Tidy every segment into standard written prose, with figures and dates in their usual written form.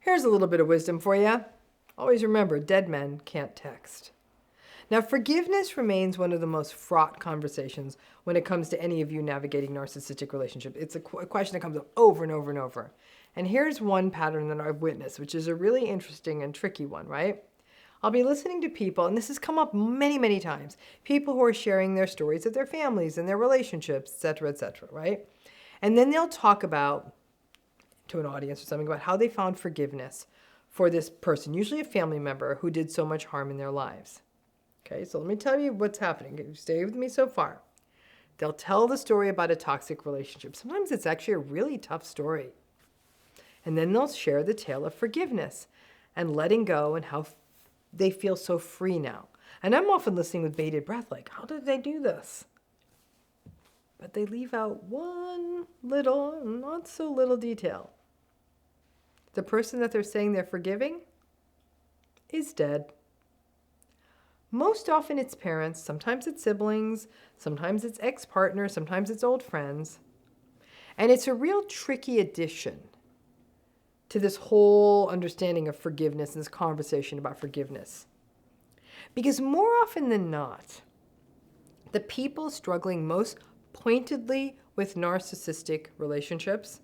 Here's a little bit of wisdom for you. Always remember, dead men can't text. Now, forgiveness remains one of the most fraught conversations when it comes to any of you navigating narcissistic relationships. It's a question that comes up over and over and over. And here's one pattern that I've witnessed, which is a really interesting and tricky one, right? I'll be listening to people, and this has come up many, many times, people who are sharing their stories of their families and their relationships, et cetera, right? And then they'll talk about, to an audience or something, about how they found forgiveness for this person, usually a family member who did so much harm in their lives. Okay, so let me tell you what's happening. Stay with me so far. They'll tell the story about a toxic relationship. Sometimes it's actually a really tough story. And then they'll share the tale of forgiveness and letting go and how they feel so free now. And I'm often listening with bated breath, like, how did they do this? But they leave out one little, not so little detail. The person that they're saying they're forgiving is dead. Most often it's parents, sometimes it's siblings, sometimes it's ex-partners, sometimes it's old friends. And it's a real tricky addition to this whole understanding of forgiveness and this conversation about forgiveness. Because more often than not, the people struggling most pointedly with narcissistic relationships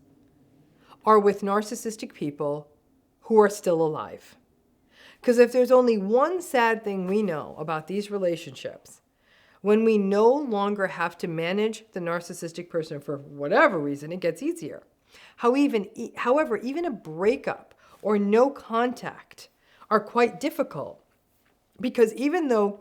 are with narcissistic people who are still alive. Because if there's only one sad thing we know about these relationships, when we no longer have to manage the narcissistic person for whatever reason, it gets easier. However, even a breakup or no contact are quite difficult, because even though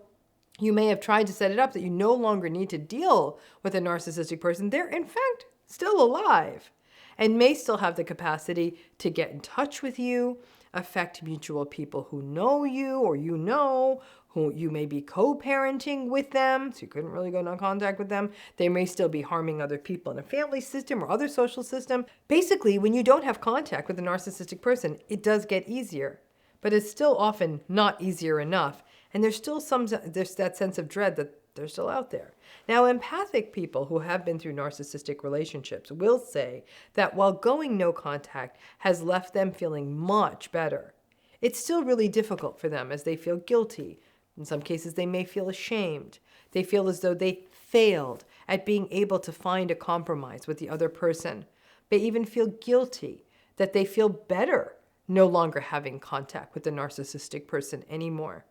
you may have tried to set it up that you no longer need to deal with a narcissistic person, they're in fact still alive and may still have the capacity to get in touch with you, affect mutual people who know you or you know, who you may be co-parenting with them, so you couldn't really go into contact with them. They may still be harming other people in a family system or other social system. Basically, when you don't have contact with a narcissistic person, it does get easier, but it's still often not easier enough. And there's that sense of dread that they're still out there. Now, empathic people who have been through narcissistic relationships will say that while going no contact has left them feeling much better, it's still really difficult for them as they feel guilty. In some cases, they may feel ashamed. They feel as though they failed at being able to find a compromise with the other person. They even feel guilty that they feel better no longer having contact with the narcissistic person anymore.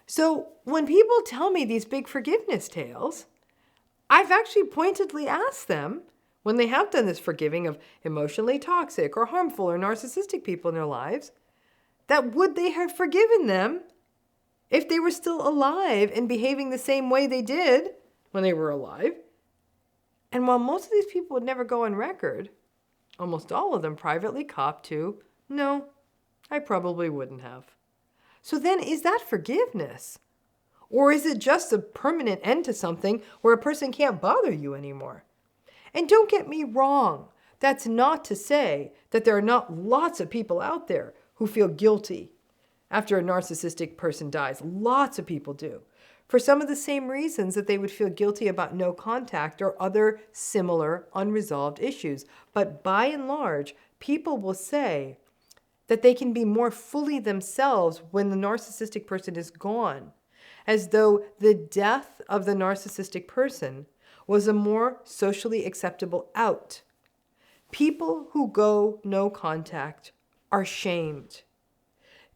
So when people tell me these big forgiveness tales, I've actually pointedly asked them, when they have done this forgiving of emotionally toxic or harmful or narcissistic people in their lives, that would they have forgiven them if they were still alive and behaving the same way they did when they were alive? And while most of these people would never go on record, almost all of them privately copped to, no, I probably wouldn't have. So then, is that forgiveness? Or is it just a permanent end to something where a person can't bother you anymore? And don't get me wrong, that's not to say that there are not lots of people out there who feel guilty after a narcissistic person dies. Lots of people do, for some of the same reasons that they would feel guilty about no contact or other similar unresolved issues. But by and large, people will say that they can be more fully themselves when the narcissistic person is gone, as though the death of the narcissistic person was a more socially acceptable out. People who go no contact are shamed.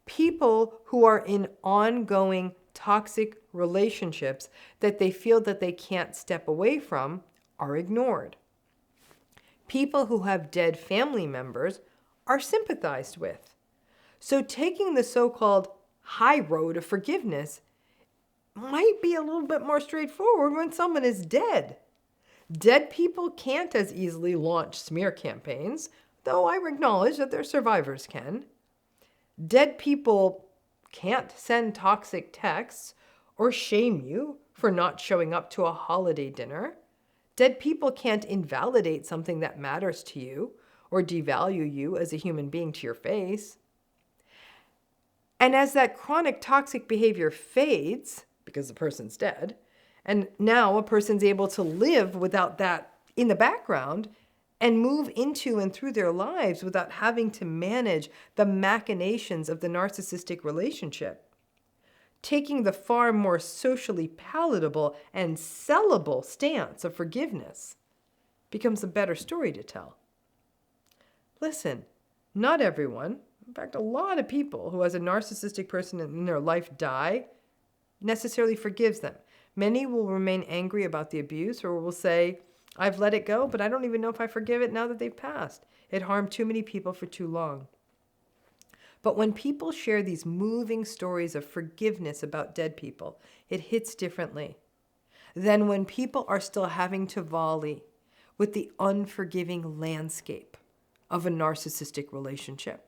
People who are in ongoing toxic relationships that they feel that they can't step away from are ignored. People who have dead family members are sympathized with. So taking the so-called high road of forgiveness might be a little bit more straightforward when someone is dead. Dead people can't as easily launch smear campaigns, though I acknowledge that their survivors can. Dead people can't send toxic texts or shame you for not showing up to a holiday dinner. Dead people can't invalidate something that matters to you or devalue you as a human being to your face. And as that chronic toxic behavior fades, because the person's dead, and now a person's able to live without that in the background, and move into and through their lives without having to manage the machinations of the narcissistic relationship. Taking the far more socially palatable and sellable stance of forgiveness becomes a better story to tell. Listen, not everyone, in fact, a lot of people who has a narcissistic person in their life die, necessarily forgives them. Many will remain angry about the abuse or will say, I've let it go, but I don't even know if I forgive it now that they've passed. It harmed too many people for too long. But when people share these moving stories of forgiveness about dead people, it hits differently than when people are still having to volley with the unforgiving landscape of a narcissistic relationship.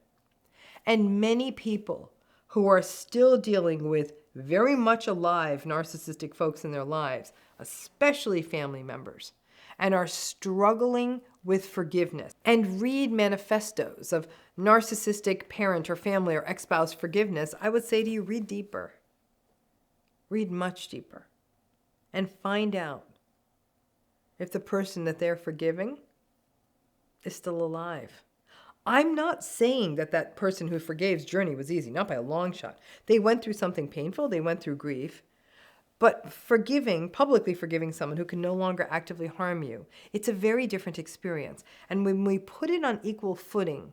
And many people who are still dealing with very much alive narcissistic folks in their lives, especially family members, and are struggling with forgiveness and read manifestos of narcissistic parent or family or ex-spouse forgiveness, I would say to you, read deeper. Read much deeper. And find out if the person that they're forgiving is still alive. I'm not saying that that person who forgave's journey was easy, not by a long shot. They went through something painful, they went through grief. But publicly forgiving someone who can no longer actively harm you, it's a very different experience. And when we put it on equal footing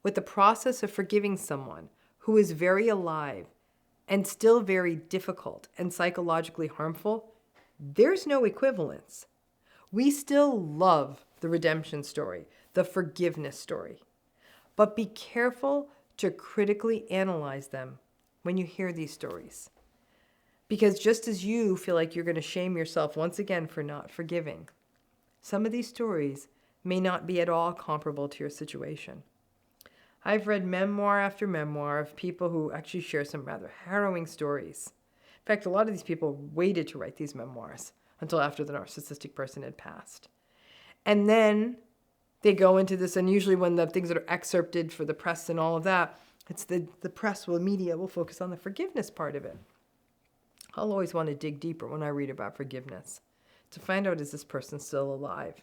with the process of forgiving someone who is very alive and still very difficult and psychologically harmful, there's no equivalence. We still love the redemption story, the forgiveness story. But be careful to critically analyze them when you hear these stories. Because just as you feel like you're going to shame yourself once again for not forgiving, some of these stories may not be at all comparable to your situation. I've read memoir after memoir of people who actually share some rather harrowing stories. In fact, a lot of these people waited to write these memoirs until after the narcissistic person had passed. And then they go into this, and usually when the things that are excerpted for the press and all of that, it's the press, media will focus on the forgiveness part of it. I'll always want to dig deeper when I read about forgiveness to find out, is this person still alive?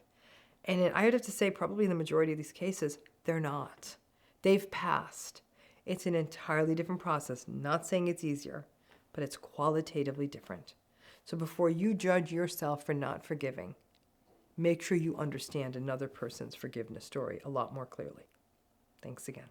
And I would have to say probably in the majority of these cases, they're not. They've passed. It's an entirely different process. Not saying it's easier, but it's qualitatively different. So before you judge yourself for not forgiving, make sure you understand another person's forgiveness story a lot more clearly. Thanks again.